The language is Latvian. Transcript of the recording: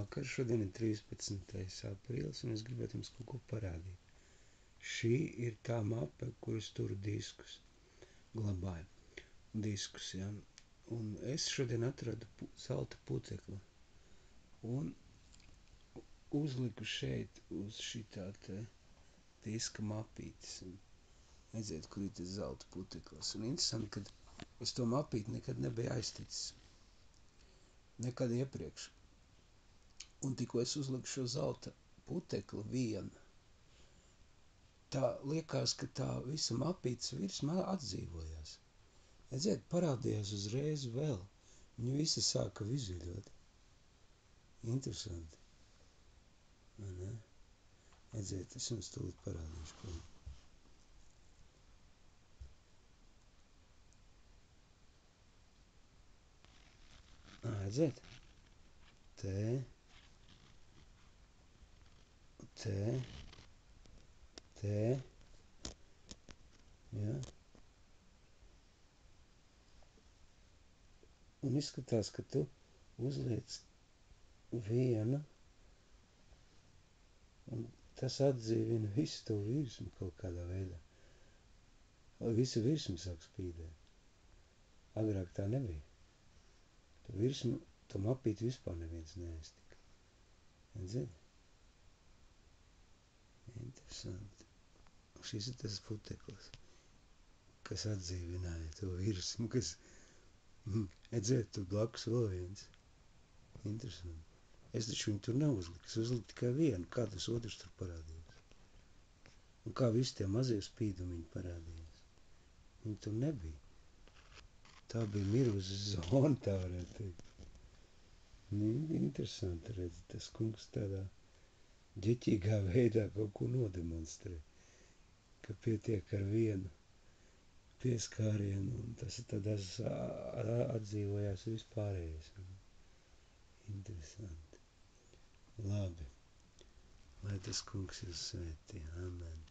vakar, šodien ir 13. aprīlis, un es gribētu jums kaut ko parādīt. Šī ir tā mape, kur es turu diskus, glabāju diskus, ja? Un es šodien atradu zelta putekli, un uzliku šeit uz šitā te diska mapītes. Redziet, kur ir tas zelta puteklis. Un interesanti, ka es to mapīti nekad nebiju aizticis. Nekad iepriekš. Un tikko es uzliku šo zelta putekli vienu, tā liekas, ka tā visa mapītes virsma atdzīvojās. Redziet, parādījās uzreiz vēl. Viņa visa sāka vizuļot. Interesanti. Vai ne? Redziet, es jums tūlīt parādīšu, ko. Redziet? Te. Ja? Un izskatās, ka tu uzliec vienu, un tas atdzīvina visu to virsmu kaut kādā veidā. Visa virsma sāk spīdēt. Agrāk tā nebija. Tu virsmu, to mapīti vispār neviens neaiztika. Redzēt? Interesanti. Šis ir tas puteklis, kas atdzīvināja to virsmu, kas... Redzēt, tur blakus vēl viens. Interesanti. Es taču viņu tur neuzliku. Es uzliku tikai vienu. Kā tas otrs tur parādījās? Un kā visi tie mazie spīdumiņi parādījās? Viņi tur nebija. Tā bija mirusi zona, tā varētu teikt. Interesanti, redz, tas kungs tādā ģeķīgā veidā kaut ko nodemonstrē. Ka pietiek ar vienu pieskārienu, un tas tad atdzīvojās vispārējais. Interesanti. Labi. Lai tas kungs jūs svētī. Amen.